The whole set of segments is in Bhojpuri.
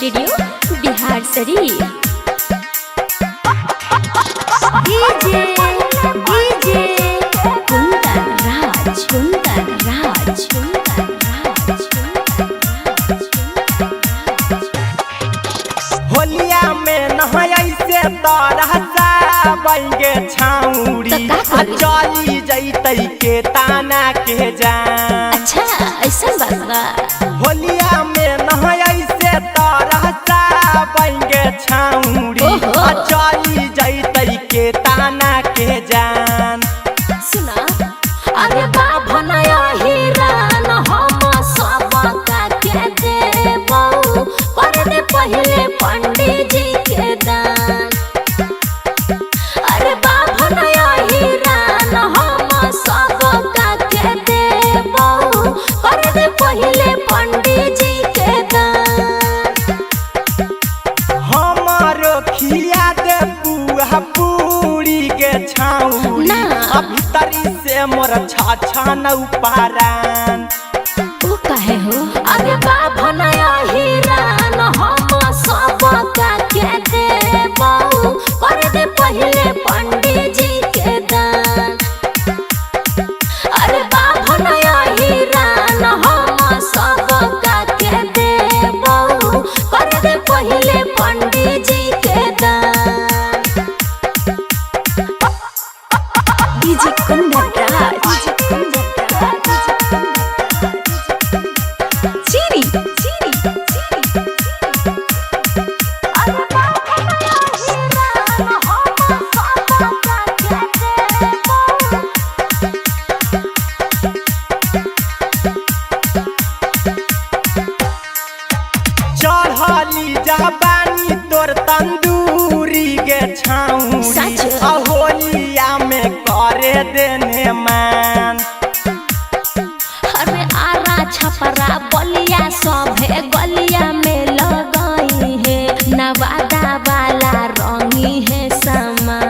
Studio Bihar Sharif. DJ DJ Kundan Raj Kundan Raj Kundan Raj होलिया में नहाई से तरहसा बंगे छाउरी चली जैतै के ताना के जान। अच्छा ऐसा बात बा। होलिया में नहाई से तरहसा बंगे छाउरी चली जैतै के ताना के जान। सुना अरे बाबा नया हिरान हम सब का के देबो पर दे पहले पंडित जी के दान। अरे बाबा नया हिरान हम सब का के देबो पर दे पहले पंडित जी के दान। हमारो खिया दे बुआ पूरी के छाउरी अभी तरी से मोर छाछा नौ पारान। ओ कहे हो अरे बाबा नया हिरान हम सब का के देबो पर दे पहले पंडित जी के दान। अरे बाबा नया हिरान हम सब का के देबो पर दे पहले पंडित जी के दान। डीजे कुंदन राज चीनी चीनी अरे बाबा नया हिरान हम सब का के देबो। चढ़ली जबानी तोर तंदूरी के छाउरी होलिया में करे देने मान। अरे आरा छपरा बलिया सभे गलिया में लगाई है नवादा वाला रंगी है सामान।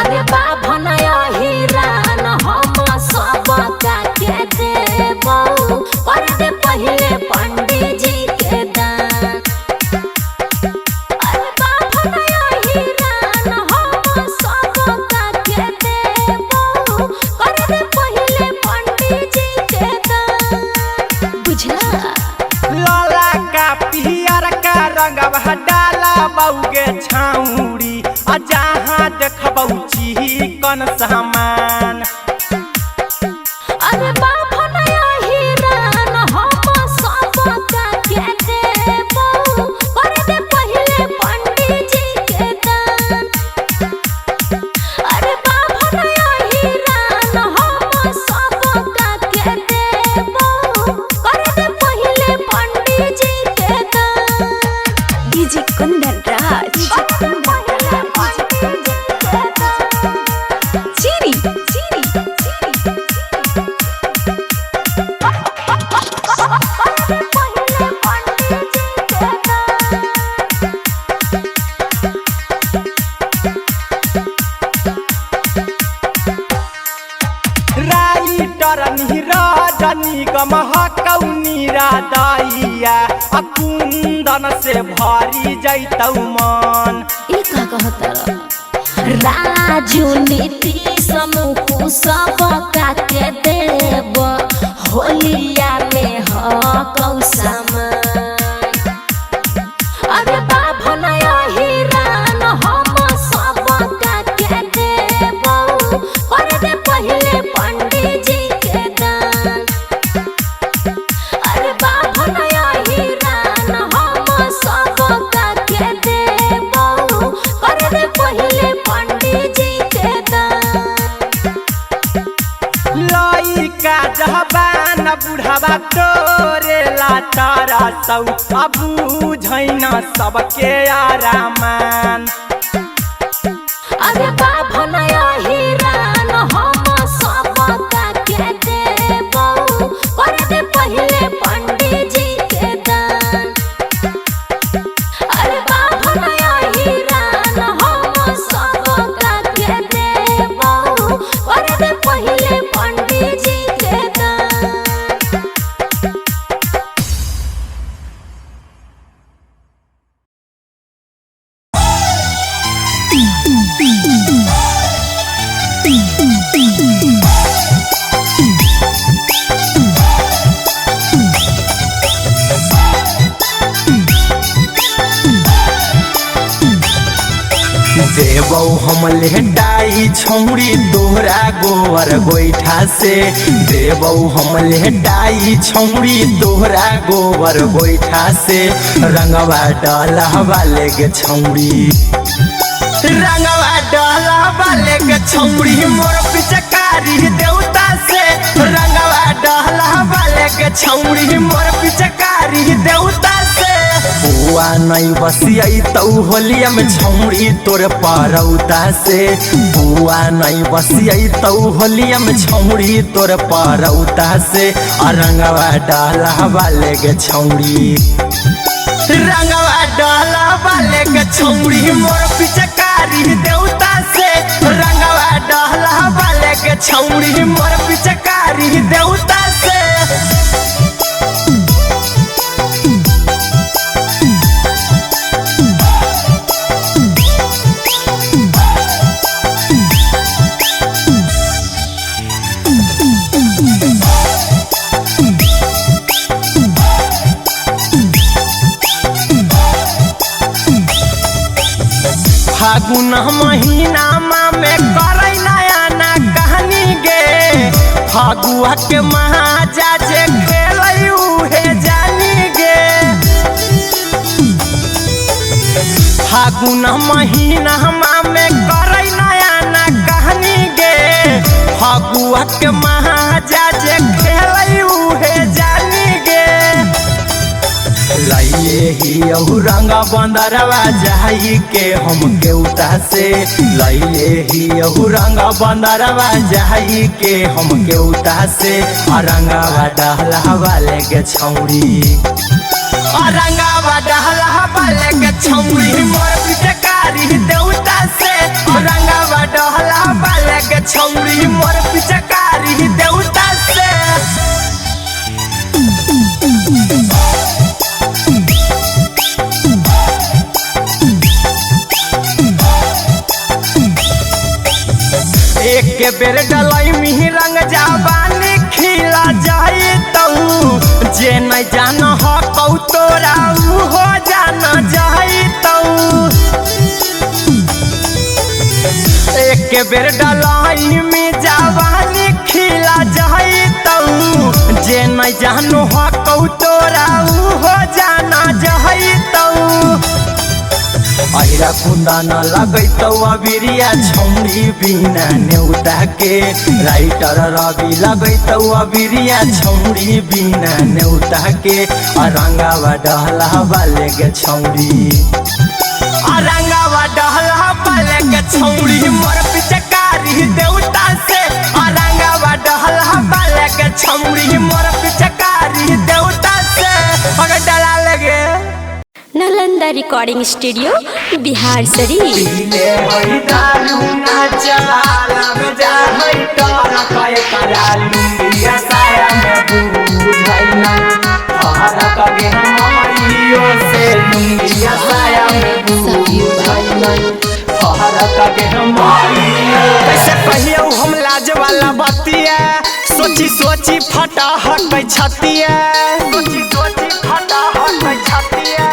अरे बाबा नया हिरान हम सब का के देबो पर दे पहले पंडित जी के दान। अरे बाबा नया हिरान हम सब का के देबो पर दे पहले पंडित जी के दान। बुझला लाला का पियर का रंग डाला बउगे छाउरी जहाँ देखबौ चिकन सामान। अरे बाबा नया हिरान हम सब का के देबो पर दे पहले पंडित जी के दान। अरे बाबा नया हिरान हम सब का के देबो पर दे पहले पंडित जी के दान। डीजे कुंदन राज चीनी चीनी राइटर नीरजनी गमहकौनी रादैया कुंदन से भरी जैतौ मन। ई का कहतर राजू नीतीश मुकु सब का के देब होलिया में हकौ सामान। अरे बाबा नया हिरान हम सब का के देबो पर दे पहले पंडित जी के दान। अरे बाबा नया हिरान हम सब का के देबो पर दे पहले पंडित जी के दान। लइका जहबान बुढ़ावा तोरे लाचारा सौ बुझैन सबके आरामान। अरे बाबा नया हिरान हम सब का के देबो पर दे पहले पंडित जी के दान। अरे बाबा नया हिरान हम सब का के देबो पर दे पहले पंडित जी के दान। देवौ हम लेटाई छौड़ी तोहरा गोबर गोईठा से देवौ हम लेटाई छौड़ी तोहरा गोबर गोईठा से रंगवा डलहवा लेके छौड़ी रंगवा डलहवा लेके छौड़ी मोर पिचकारी देवता से रंगवा डलहवा लेके छौड़ी मोर पिचकारी देवता से बुआ नहीं बसियाई तौ होलिया में छौड़ी तोर परौता से बुआ नहीं बसियाई तौ होलिया में छौड़ी तोर परौता से रंगवा डालहवा लेके छौड़ी रंगवा डालहवा लेके छौड़ी मोर पिचकारी देवता से रंगवा डालहवा लेके छौड़ी मोर पिचकारी देवता से फागुन महीना में करे नया ना कहानी गे फागुआ के महाजा जे खेलई उहे जानी गे फागुन महीना में करे नया ना कहानी गे फागुआ के महाजा जे खेलई उहे जानी गे लाइए ही रंगा बंदरवा जाई के हम केउता से लाइए ही रंगा बंदरवा जाई के हम केउता से रंगावा डहलावा लेके छौड़ी रंगावा डहलावा लेके छौड़ी मोर पिचकारी देवता से रंगावा डहलावा लेके छौड़ी मोर पिचकारी देवता से एक बेर डलाई मिही रंग जाबानी खिला जाई तऊ जे न जान हो कौ तोरा हो जान जाई तऊ एक बेर डलाई में जाबानी खिला जाई तऊ जे न जान हो कौ तोरा हो जान जाई तऊ अहिरा कुंदा न लगैतौ अबिरिया छौड़ी बिना नेउता के राइटर रवि लगैतौ अबिरिया छौड़ी बिना नेउता के रंगावा डहलावा लेके छौड़ी रंगावा डहलावा लेके छौड़ी मोर पिचकारी देवता से रंगावा डहलावा लेके छौड़ी मोर पिचकारी देवता से अगर डला लगे नालंदा रिकॉर्डिंग स्टूडियो बिहार शरीफ कैसे कहियो हम लाज वाला बतिया सोची सोची फटा हक छतिया सोची सोची फटा हक छतिया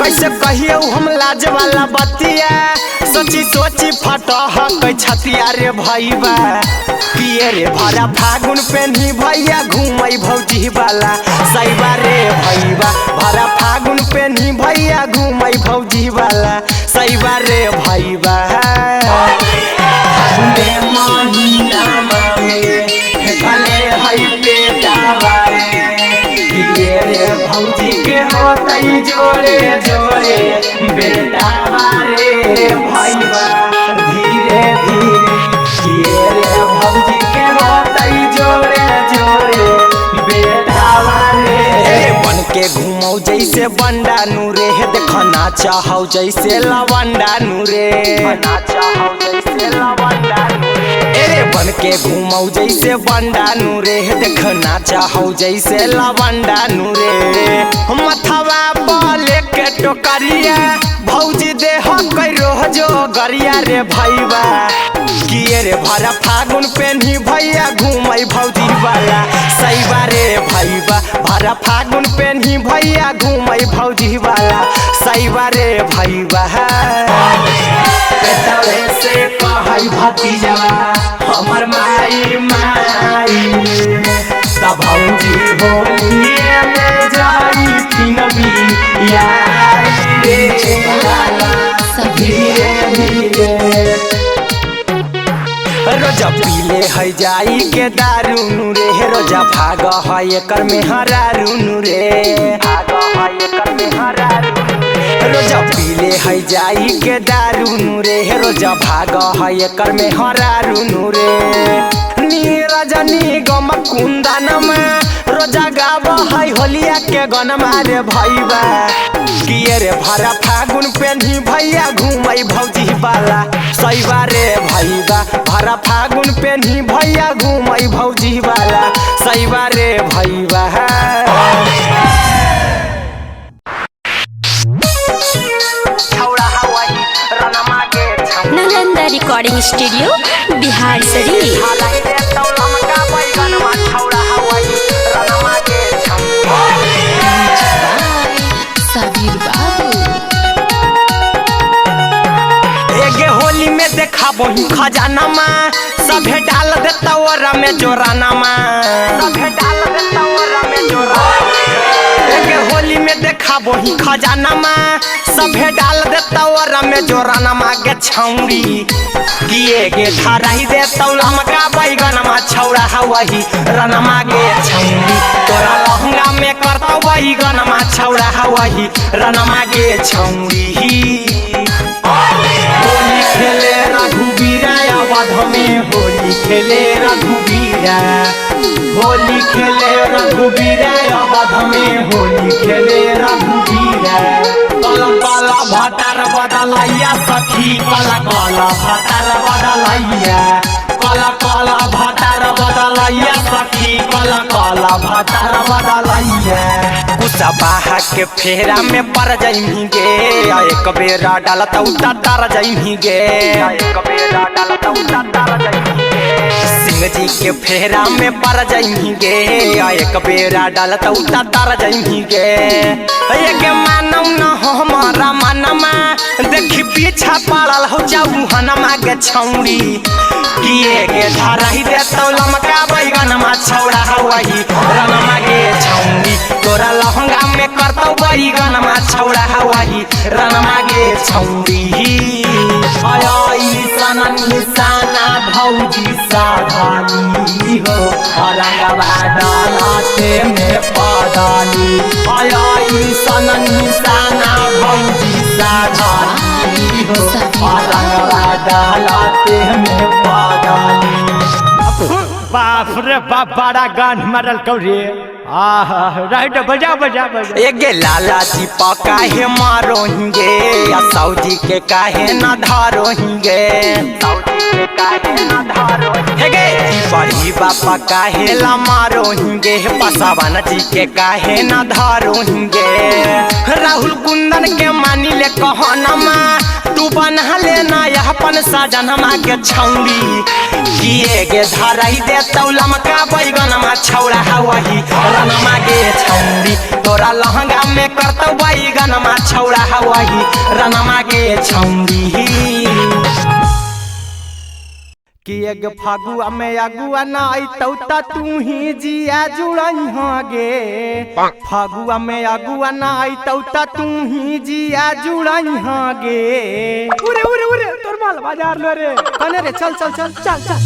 कैसे कहियो हम लाज वाला बतिया सोची सोची फटा हक छतिया रे भईबा किए रे भरा फागुन पेन्ही भैया घूमई भौजी वाला सईबा रे भईबा भरा फागुन पेन्ही भैया घूमई भौजी वाला सईबा रे भईबा भौजी के होतई जोड़े जोड़े बेटा रे भईबा धीरे धीरे रे भौजी के होतई जोड़े जोड़े बेटा रे बन के घूमौ जैसे बंडा नूरे देखना चाहौ जैसे लवंडा नूरे चाहौ जैसे लवंडा बन के घूमौ जैसे बंडा नूरे देखना चाहौ जैसे लवंडा नूरे मथवा पर लेके टोकरिया भौजी देह कैरो जो गरिया रे भैया किए रे भरा फागुन पेन्ही भैया घूमै भौजी वाला सैबा रे भैया भरा फागुन पेन्ही भैया घूमै भौजी वाला सैबा रे भैया पेटवे से कहै भतीजवा हमर माई माई त भौजी होलिए में जाई पिनबी यार रे वाला धीरे धीरे रोजा पीले है जाई के दारू रे रोजा भाग है एकर में हरारू रे भाग है एकर में हरारू रोजा पीले है जाई के दारू रे रोजा भाग है एकर में हरारू रे नीरजनी गम कुंदनमा रोजा गाव है होलिया के गनमा रे भैया किए रे भरा फागुन पेन्ही भैया घूमै भौजी वाला सैबा रे भैया भरा फागुन पेन्ही भैया घूमै भौजी वाला सैबा रे भैया नालंदा रिकॉर्डिंग स्टूडियो बिहार शरीफ। होली में देखा बही खजानमा सभे डाल देता ओरा में जोरानमा सभे डाल देता ओरा में जोरानमा होली में देखा बही खजानमा सभे डाल देता ओरा में जोरानमा के छौरी किए गे धराई देता लमका बैगनमा छौरा हवही रनमा गे छौरी तोरा लहंगा में करता बैगनमा छौरा हवही रनमा गे छौरी होली खेले रघुबीरा अवध में होली खेले रघुबीरा होली खेले रघुबीरा अवध में होली खेले रघुबीरा कला कला भटार बदलैया सखी कला कला भटार बदलैया कला कला भटार बदलैया सखी कला कला भटार बदलैया गुस्सा बाहा के फेरा में पड़ जाइमी गे एक बेरा डालता उता तार जाइमी गे एक बेरा डालता उता तार जाइमी गे सिंह जी के फेरा में पड़ जाइमी गे एक बेरा डालता उता तार जाइमी गे ये मानव न हो हमारा मनमा देखी पीछा पड़ल हो जाऊ हनमा के छौरी किए गे धराई देतौ लमका बैगनमा छौरा हवही रनमा गे छौरी तोरा लहंगा में करतौ बैगनमा छौरा हवही रनमा गे छौरी आई सनन निशाना भौजी साधानी हो रंगवा डालते में पदानी आई सनन निशाना भौजी साधानी हो रंगवा डालते में पदानी बाप रे बाप बड़ा गान मरल कौरे राइट बजा बजा बजा एक लाला जी काहे मारोहिंगे या सऊदी के काहे न धारोहिंगे सऊदी के काहे न धारोहिंगे बड़ी बापा काहे ला मारोहिंगे पसावन जी के काहे न धारोहिंगे राहुल कुंदन के मानी ले कहनमा तू बना लेना अपन साजनमा के छौरी किए गे धराई दे लमका बैगनमा छौरा हवही रनमा गे छौरी तोरा लहंगा में करतौ बैगनमा छौरा हवही रनमा गे छौरी कि एक फागुआ में अगुआ ना अइतौ त तू ही जिया जुड़ई गे फागुआ में अगुआ ना अइतौ त तू ही जिया जुड़ई गे उरे उरे उरे तोर माल बाजार लो रे कने रे चल चल चल चल चल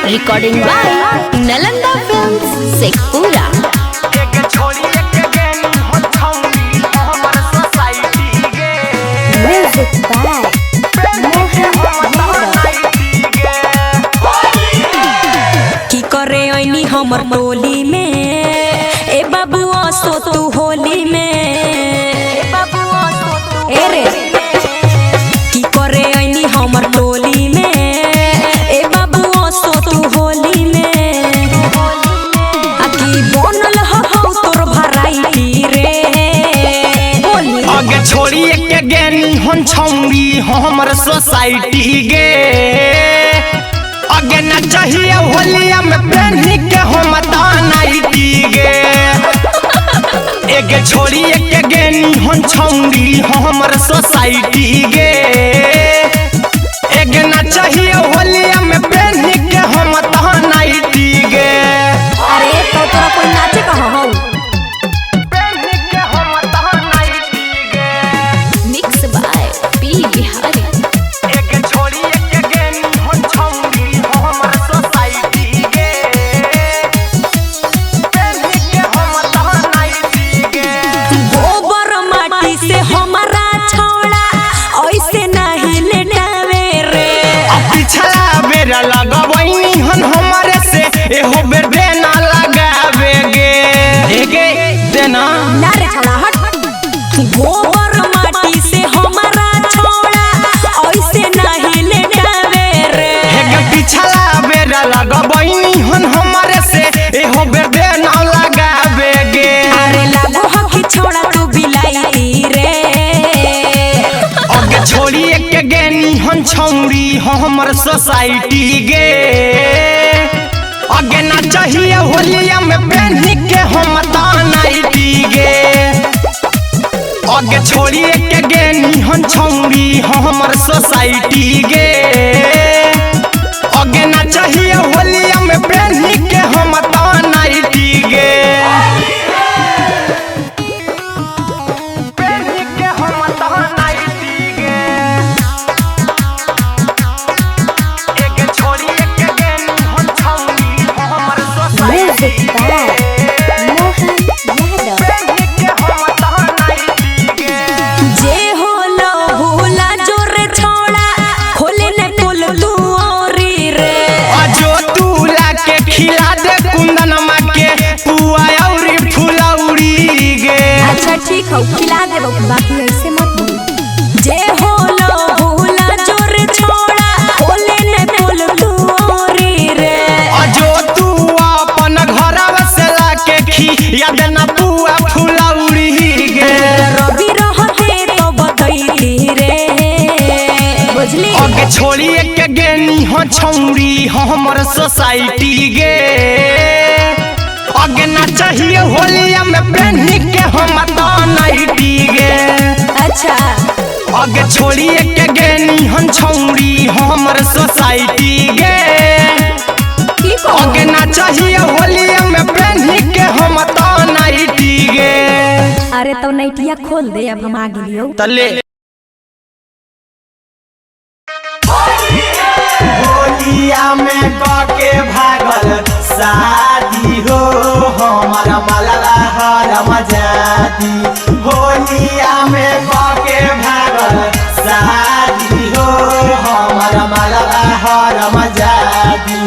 recording by Nalanda films Sheikhpura. एक छोरी एक गेनी हो छौरी हमर सोसाइटी गे म्यूजिक बाय की करे ऐनी हमर टोली में ए बाबुआ सो तू होली में ए रे की करे ऐनी हमर टोली में ए बाबुआ सो तू होली में आ की बनल हो तोर भराई रे हन छौरी हमर सोसाइटी गे अगे न चाहिए होलिया में पहनी के हम नाइटी गे एगे छोड़ी एके गेनी हन छौरी हमर सोसाइटी गे एगे न चाहिए होलिया में पहनी के हम नाइटी गे। अरे तो तोरा कोई नाचे कहा हो पहनी के हम नाइटी गे मिक्स बाय पी बिहारी एगे छोड़ी एके गेनी हन छौरी हमर सोसाइटी गे पहनी के हम नाइटी गे। गोबर माटी से हमारा छौड़ा ऐसे नहीं लेटावे रे पिछला बेर लगवैनी हन हमारे से एहो बेर देना लगावे गे एगे देना ना रे छौड़ा हट गोबर माटी से हमारा छौड़ा ऐसे नहीं लेटावे रे एगे पिछला बेर लगवैनी हन हमारे से एहो बेर देना लगावे गे। अरे लागो हकी छौड़ा तू बिलाई रे अगे छोड़ी एके गेनी हन छौरी हमर सोसाइटी गे अगे ना चाहिए होलिया में पहनी के हम नाइटी गे अगे छोड़ी एके गेनी हन छौरी हमर सोसाइटी गे अगे ना चाहिए होलिया में पहनी के हम नाइटी गे पहनी के हम नाइटी गे एगे छोड़ी एके गेनी हन छौरी हमर सोसाइटी गे पहनी के हम नाइटी गे। जे होलो भूला जोर छौड़ा खोले न कुल तू औरी रे अजो तूला के खिला दे कुंदनमा के पुआ औरी फुलौरी गे। अच्छा ठीक है खिला देबो बाकी ऐसे मत बोल जे होलो भूला जोर छौड़ा खोले न कुल तू औरी रे अजो तू अपन घरवा से लाके खिया दे ना पुआ फुलौरी गे। रवि रहते तो बतैती रे बुझली अगे छोड़ी एके गेनी हो छौरी हमर सोसाइटी गे अगे ना चाहिए होलिया में पहनी के हम नाइटी गे। अच्छा अगे छोड़ी एके गेनी हन छौरी हमर सोसाइटी गे ठीक हो अगे ना चाहिए होलिया में पहनी के हम नाइटी गे। अरे तो नैटिया खोल दे अब हम आ गेलियो तले होलिया में काके भागल शादी हो हमारा मलला हरम जादी होलिया में काके भागल शादी हो हमारा मलला हरम जादी।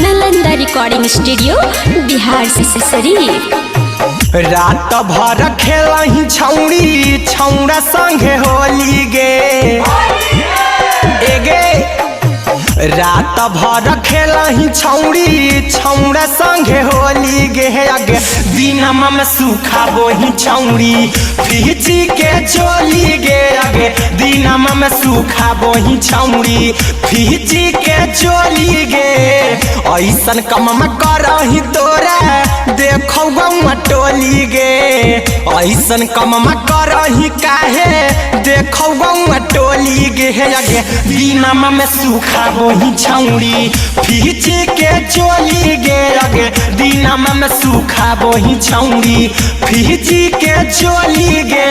नालंदा रिकॉर्डिंग स्टूडियो बिहार से शरीफ रात भर खेलही छौरी छौरा संगे होली गे एगे रात भर खेलही छौरी छौरा संगे होली गे अगे दिनमा में सूखा बोही छौरी फीची के चोली गे अगे दिनमा में सूखा बोही छौरी फीची के चोली गे ऐसन कममा करही तोरा देखौ गौआ टोली गे ऐसन कममा करही काहे देखौ गौआ टोली गे अगे दिनमा में सूखा बोही छौरी फीची के चोली गे अगे दिनमा में सूखा बोही छौरी फीची के चोली गे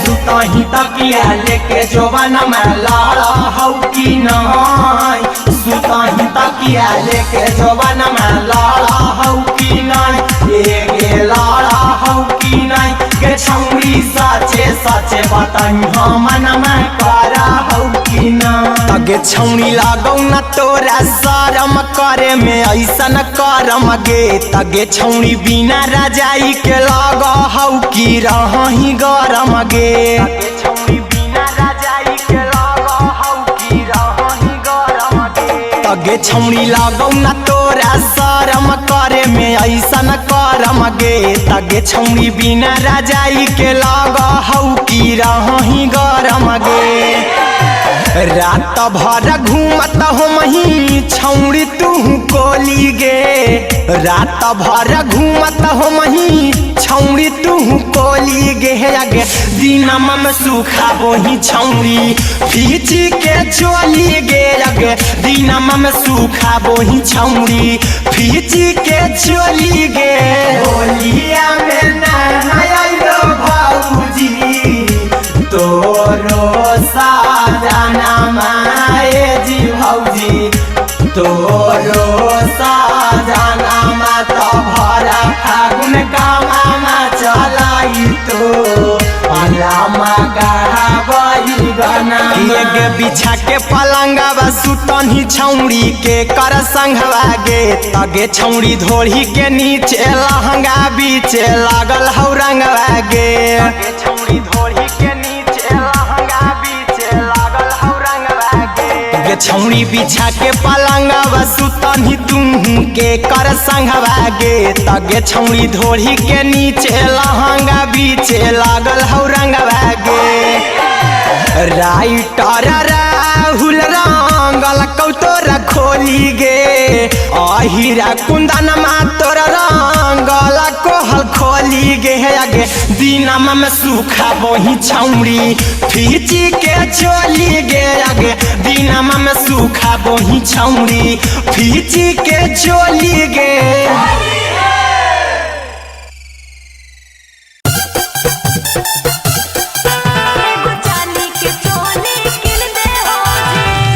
सुतही तकिया लेके जोबाना में लाड़ा हौ की नाय सुतही तकिया लेके जोबाना में लाड़ा हौ की नाय एगे लाड़ा हौ की नाय गे छौरी सचे सचे बताई हमन में करा हौ की नाय अगे छौरी लागौ न तोरा शरम करे में ऐसन करम गे तगे छौरी बिना रजाई के लग हौ की रही गरम गे तगे छौरी बिना रजाई के लग हौ की रही गरम गे तगे छौरी लागौ न तोरा शरम करे में ऐसन करम गे तगे छौरी बिना रजाई के लग हौ की भौजी रही गरम गे। रात भर घूमत हो मही छौड़ी तू कोली गे। रात भर घूमत हो मही छौड़ी तू कोली गे। आगे दिनमा में सूखा बोही छौड़ी फीची के चोली गे। आगे दिनमा में सूखा बोही छौड़ी फीची के चोली गे। होलिया में नहायो भौजी तोरो साजना माए जी भौजी तोरो साजना मा तो भरा फागुन का मामा चलाई तो अलामा गावई गाना। एक बिछा के पलंगवा सुतनी छौड़ी के कर संघवा गे। तगे छौड़ी धोड़ी के नीचे लहंगा बीचे लागल हौ रंगवा गे। छौड़ी धोड़ी के नीचे लहंगा बीचे लागल हौ रंगवा गे। छौड़ी बिछा के पलंगवा सुतनी तुम के कर संघवा गे। तगे छौड़ी धोड़ी के नीचे लहंगा बीचे लागल हौ रंगवा गे। राइटर राहुल रंगल कौतोर खोली गे। अहिरा कुंदन मा तोर रंगल कोहल खोली गे। आगे दिनमा में सूखा बोही छौड़ी फीची के चोली गे। आगे दिनमा में सूखा बोही छौड़ी फीची के चोली गे।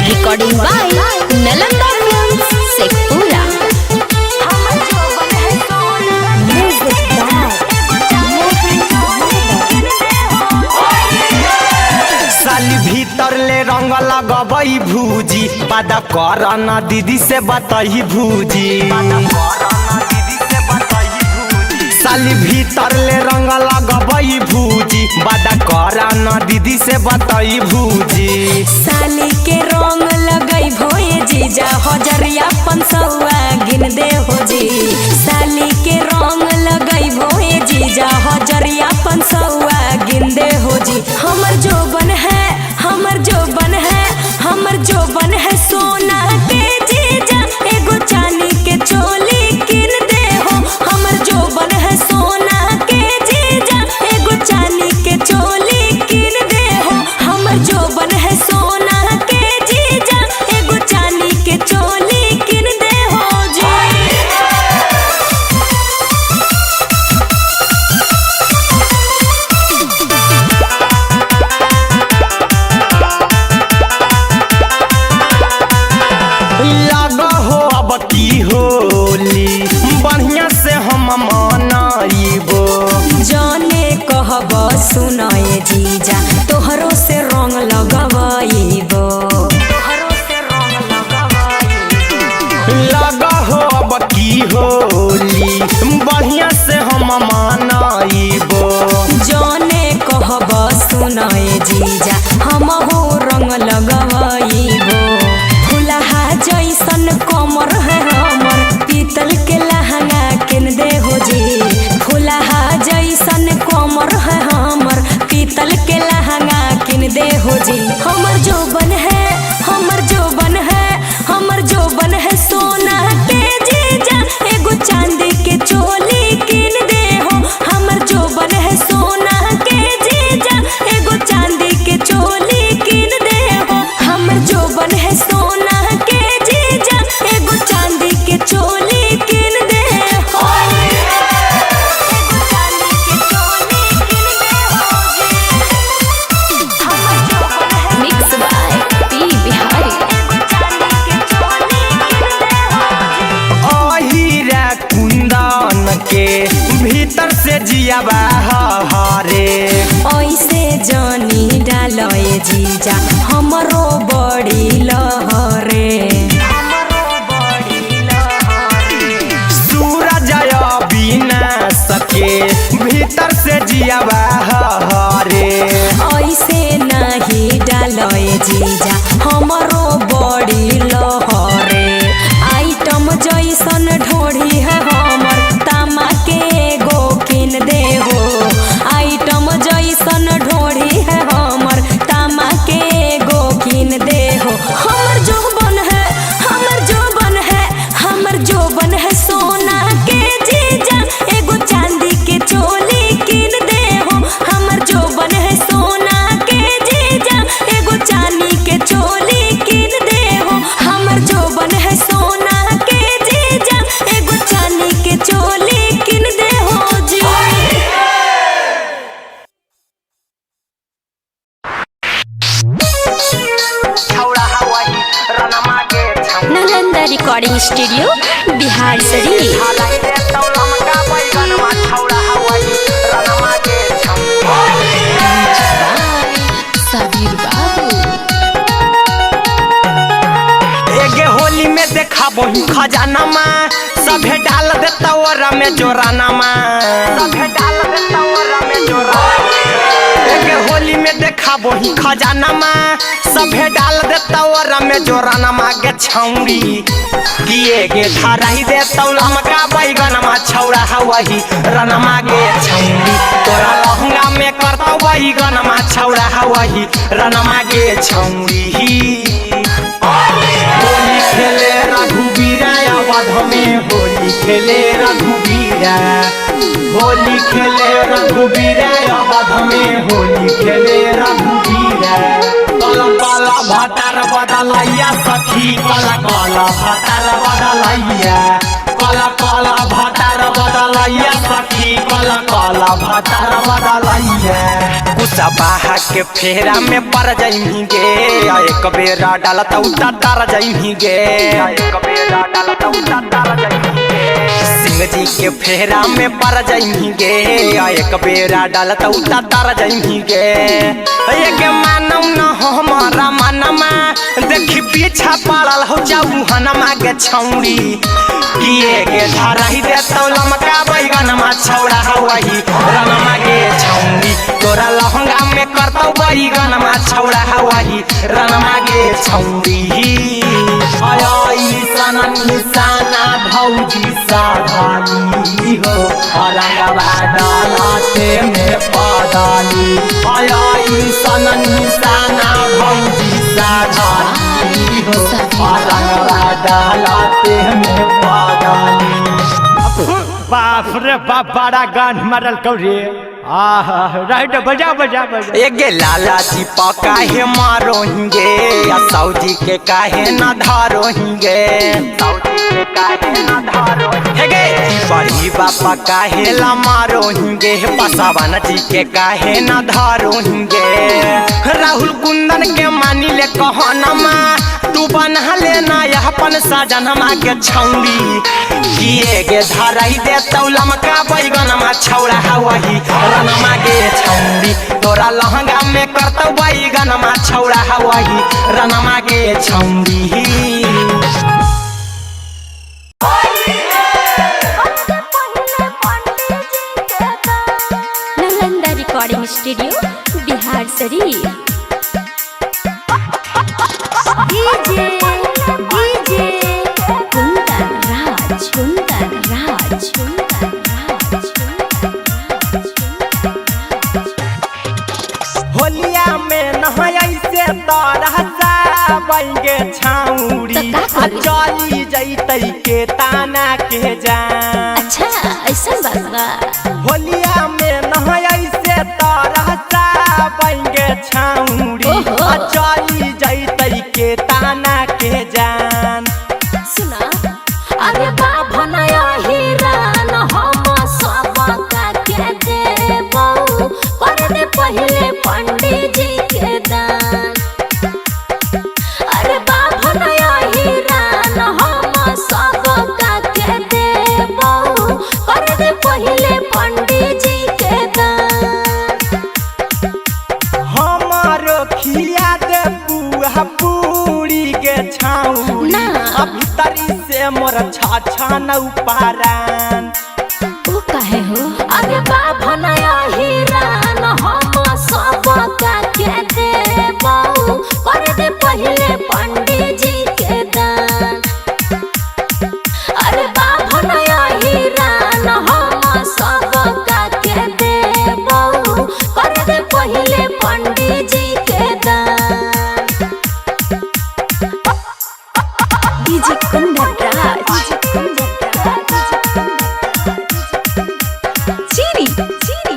Recording by Nalanda films Sheikhpura. साली भीतर ले रंग लगबई भूजी बादा कर न दीदी से बताई भूजी। साली भीतर ले रंग लगबई भूजी बादा कर न दीदी से बताई भूजी। साली के रंग लगई भोए जीजा हजरिया 500 गिन दे हो जी। साली के रंग लगई भोए जीजा हजरिया 500 गिन दे हो जी। हमर जोबन है हमर जोबन है हमर जोबन है सोना के जीजा एगो चांदी के चोली किन दे हो। हमर जोबन है सोना के जीजा एगो चांदी के चोली किन दे हो। हमर जोबन है सोना के जीजा एगो चांदी के चोली किन दे हो जी। लग हो अब की होली बढ़िया से हम मनाइबो। जाने कहब सुनाए जीजा तोहरो से रंग लगवाइबो। लग हो अब की होली बढ़िया से हम मनाइबो। जाने कहब सुनाए जीजा हमहु रंग लगवाइबो। फुलहा जैसन कमर है हमर पीतल के लहंगा किन दे हो जी। फुलहा जैसन कमर है हमर पीतल के लहंगा किन दे हो जी। हमर जोबन है हमर जोबन है हमर जोबन है सोना के जीजा एगो चांदी के चोली किन दे हो। हमर जोबन है सोना के जीजा एगो चांदी के चोली किन दे हो। हमर जोबन है सोना के जीजा एगो चांदी के चोली किन दे हो। एगो चांदी के चोली किन दे हो जी। हमर जोबन है मिक्स बाय पी बिहारी। एगो चांदी के चोली किन दे हो जी। अहिरा कुंदन के भीतर से जिया हरे। ऐसे जानी डालए जीजा हमरो बड़ी लहरे। सूरज बिना सके भीतर से जिया हरे। ऐसे नहीं डालए जीजा हमरो बड़ी लहरे। आइटम जैसन ढोढ़ी है हमर तामा के एगो किन दे हो। आइटम जैसन ढोढ़ी नालंदा रिकॉर्डिंग स्टूडियो बिहार शरीफ। हलाई रे तौलम का बैगन मा छौड़ा हवाई रनमा के सबीर बाबू एगे होली में देखा बही खजाना में सभे डाल देता ओरा में जोराना में सभे डाल देता ओरा में जोराना एगे होली में देखा बही खजाना में सभे डाल देता ओरा में जोराना में गे छौड़ी किए गे धराई दे तौलम का बैगन मा छौड़ा हवाई रनमा गे छौड़ी तोरा लहंगा में करता बैगन मा छौड़ा हवाई रनमा गे छौड़ी होली खेले रघुबीरा अवध में होली खेले रघुबीरा होली खेले रघुबीरा अवध में होली खेले रघुबीरा कला कला भटार बदलैया सखी कला कला भटार बदलैया कला कला भटार बदलैया सखी कला कला भटार बदलैया गुस्सा बाहा के फेरा में पड़ जाइमी गे एक बेरा डालता उता तार जाइमी गे एक बेरा डालता उता तार जाइमी गे सिंह जी के फेरा में पड़ जाइमी गे एक बेरा डालता उता तार जाइमी गे एक मानव न हो हमारा मनमा देखी पीछा पड़ल हो जाऊ हनमा के छौड़ी किए गे धराई दे तौलम का बैगन मा छौड़ा हवाई रनमा गे छौड़ी तोरा लहंगा में करतौ बैगन मा छौड़ा हवाई रनमा गे छौड़ी आई सनन निशाना भौजी साधानी हो रंगवा डालते में पदानी आई सनन निशाना भौजी साधानी हो रंगवा डालते में पदानी बाप रे बाप बड़ा गान मरल कौरे राइट बजा बजा बजा एगे लाला जी पकाहे मारोहिंगे या सऊदी के काहे न धारोहिंगे सऊदी के काहे न धारोहिंगे बड़ी बापा काहे ला मारोहिंगे पसावन जी के काहे न धारोहिंगे राहुल कुंदन के मानी ले कहनमा तू बना लेना यह अपन सजनमा के छौड़ी किए गे धराई दे तौलम का बैगन मा छौड़ा हवाई रनमा गे छौड़ी तोरा लहंगा में करतौ बैगन मा छौड़ा हवाई रनमा गे छौड़ी Nalanda recording studio Bihar Sharif. DJ DJ Kundan Raj Kundan Raj Kundan Raj होलिया में नहाई से तरह बंगे छौड़ी तो का करी? चली जैतै के ताना के जान अच्छा ऐसा बात बा। होलिया में नहाई से तरह बंगे छौड़ी ओहो। चली जैतै के ताना के जान सुना अरे बाबा नया हीरान हम सब का के देबो कर दे पहले पंडित जी के दान। अरे बाबा नया हीरान हम सब का के देबो कर दे पहले पंडित जी के दान। हमारो खिया दे बुआ पूरी के छौड़ी ना। अभी तरी से मोर छाछा नौ पारान तू कहे हो अरे बाबा नया हीरान हम सब का के देबो कर दे पहले पंडित जी के दान। अरे बाबा नया हीरान हम सब का के देबो कर दे पहले पंडित जी के दान। डीजे कुंदन राज चीनी चीनी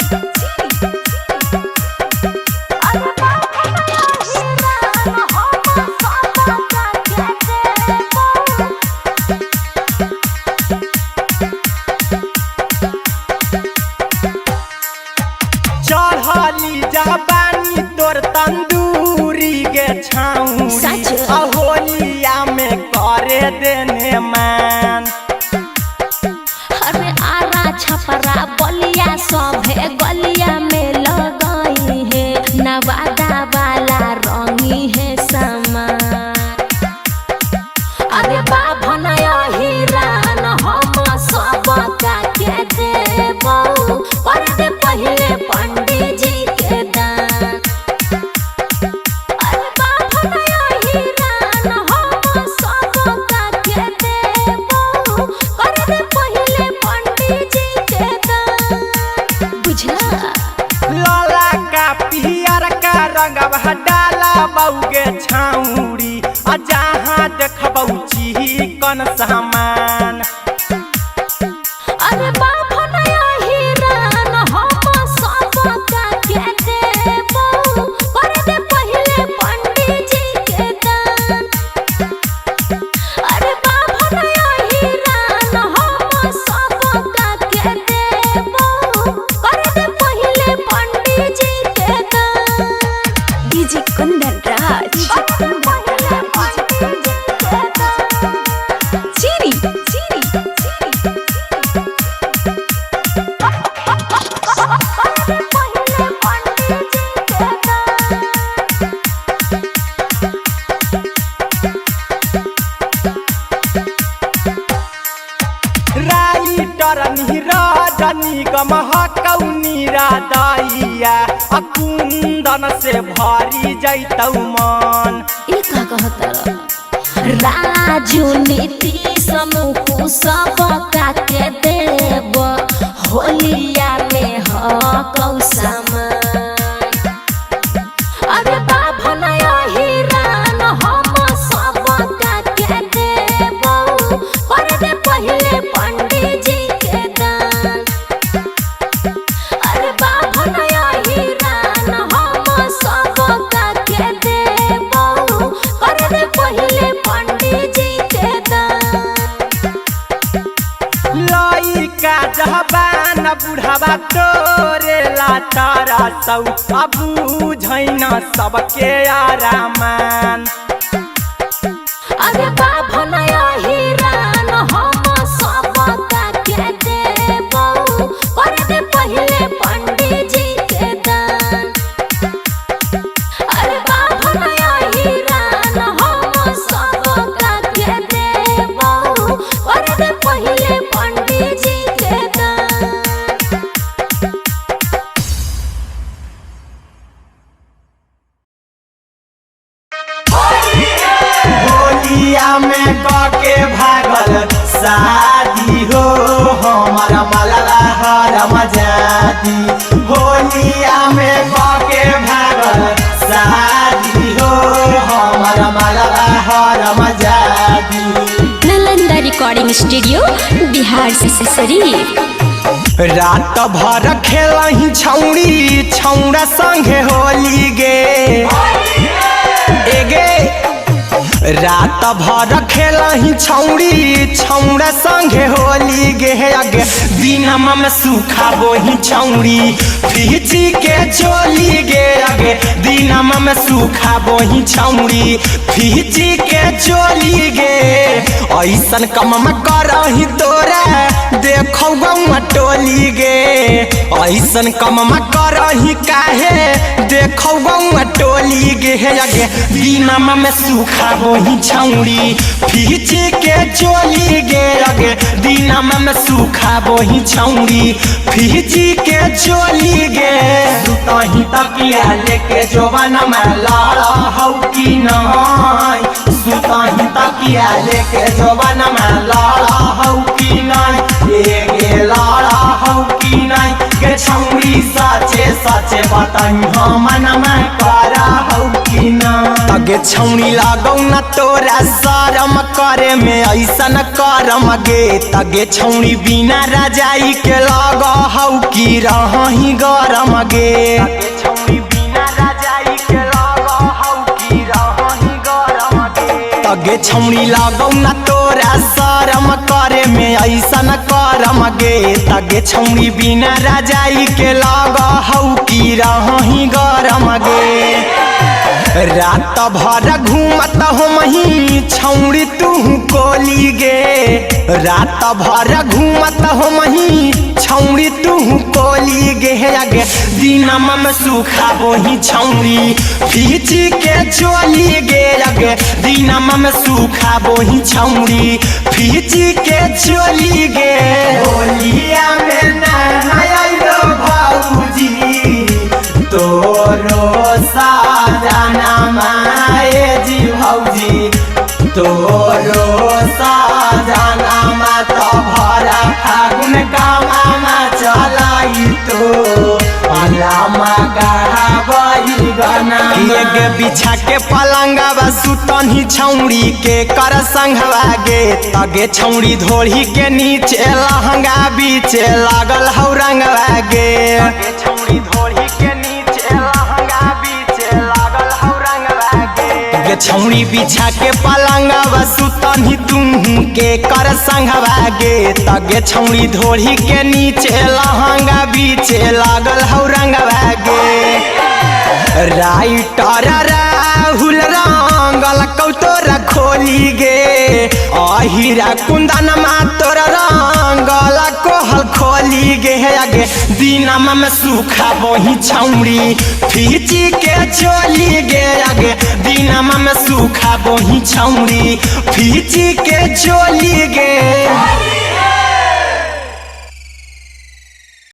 अरे बाबा नया हीरान हम सब का के देबो। चढ़ली जबानी तोर तंदूरी गे छौड़ी सच। होलिया में करे दे देने मान। अरे आरा छपरा बलिया सभे गलिया में लगाई है नवादा वाला रंगी है सामान। अरे बाभन हिरान हम सब का के देबो कर दे पहले पंडित जी के दान। अरे बाभन हिरान हम सब का के देबो कर दे पहले पंडित जी के दान। बुझला लाला का पियर का रंगवा डाला बउगे छाउरी आ जहाँ देखबौ चिकन सामान। अरे बाभन हिरान हम सब का के देबो कर दे पहले पंडित जी के दान। अरे बाभन हिरान हम सब का के देबो कर दे पहले पंडित जी के दान। डीजे कुंदन राज चीरी चीरी राइटर नीरज निगम कौनी रादैया आ कुंदन से भरी जैतौ मन। ई का कहतर राजू नीतीश मुकु सब का के देब होलिया में हकौ सामान। अरे बाभन हिरान हम सब का के देब कर दे पहले पंडित जी के दान। अरे बाभन हिरान हम सब का के देब कर दे पहले पंडित जी के दान। लइका जहबान बुढ़ावा तोरे लाटारा सौ अब बुझैन सबके आरामान। अरे बाभन हिरान हम सब का के देब कर दे पहले पंडित जी के दान। अरे बाभन हिरान हम सब का के देब कर दे पहले पंडित जी के दान। होलिया में के भागल शादी हो हमारा मलला हरम जादी। होलिया में के भागल शादी हो हमारा मलला हरम जादी। नालंदा रिकॉर्डिंग स्टूडियो बिहार से शरीफ। रात भर खेलही छौड़ी छौड़ा संगे होली गे एगे। रात भर खेलही छौड़ी छौड़ा संगे होली गे अगे दिनमा में सूखा बोही छौड़ी फीची के चोली गे अगे दिनमा में सूखा बोही छौड़ी फीची के चोली गे। ऐसन कम करही तोरा देखौ गौआ टोली गे। ऐसन कम करही काहे देखौ गौआ टोली गे अगे दिनमा में सूखा बोही छौड़ी फीची के चोली गे अगे दिनमा में सूखा बोही छौड़ी फीची के चोली गे। सुतही तकिया लेके जोबन में लड़ा हौ की नहीं। सुतही तकिया लेके जोबन में लड़ा हौ की नहीं। एगे लड़ा हौ की नहीं के छौड़ी सचे सचे बताई हमन में करा हौ की नहीं। अगे छौड़ी लागौ न तोरा शरम करे में ऐसन करम गे। तगे छौड़ी बिना रजाई के लग हौ की रही गरम गे। तगे छौड़ी बिना रजाई के लग हौ की रही गरम गे। तगे छौड़ी लागौ न तोरा शरम करे में ऐसन करम गे। तगे छौड़ी बिना रजाई के लग हौ की रही गरम गे। रात भर घूमत हो मही छौड़ी तू कोली गे रात भर घूमत हो मही छौड़ी तू कोली गे आगे दिनम में सूखा बोही छौड़ी फीची के चोली गे आगे दिनम में सूखा बोही छौड़ी फीची के चोली गे होलिया में नहायो भौजी तोरो साजना माए जी भौजी तोरो साजना मा तो भरा फागुन कामा चलाई तो अलामा गावई गाना के बिछा के पलंगवा सुतनी छौड़ी के कर संघवा गे तगे छौड़ी धोड़ी के नीचे लहंगा बीचे लागल हौ रंगवा गे छौड़ी धोड़ी के नीचे लहंगा बीचे लागल हौ रंगवा गे छौड़ी बिछा के पलंगवा सुतनी तुम के कर संघवा गे तगे छौड़ी धोड़ी के नीचे लहंगा बीचे लागल हौ रंगवा गे राइटर राहुल रंगल कौतोरा खोली गे अहिरा कुंदन मातोर रंगल कोहल खोली गे आगे दिनमा में सूखा बोही छौड़ी फीची के चोली गे आगे दिनमा में सूखा बोही छौड़ी फीची के चोली गे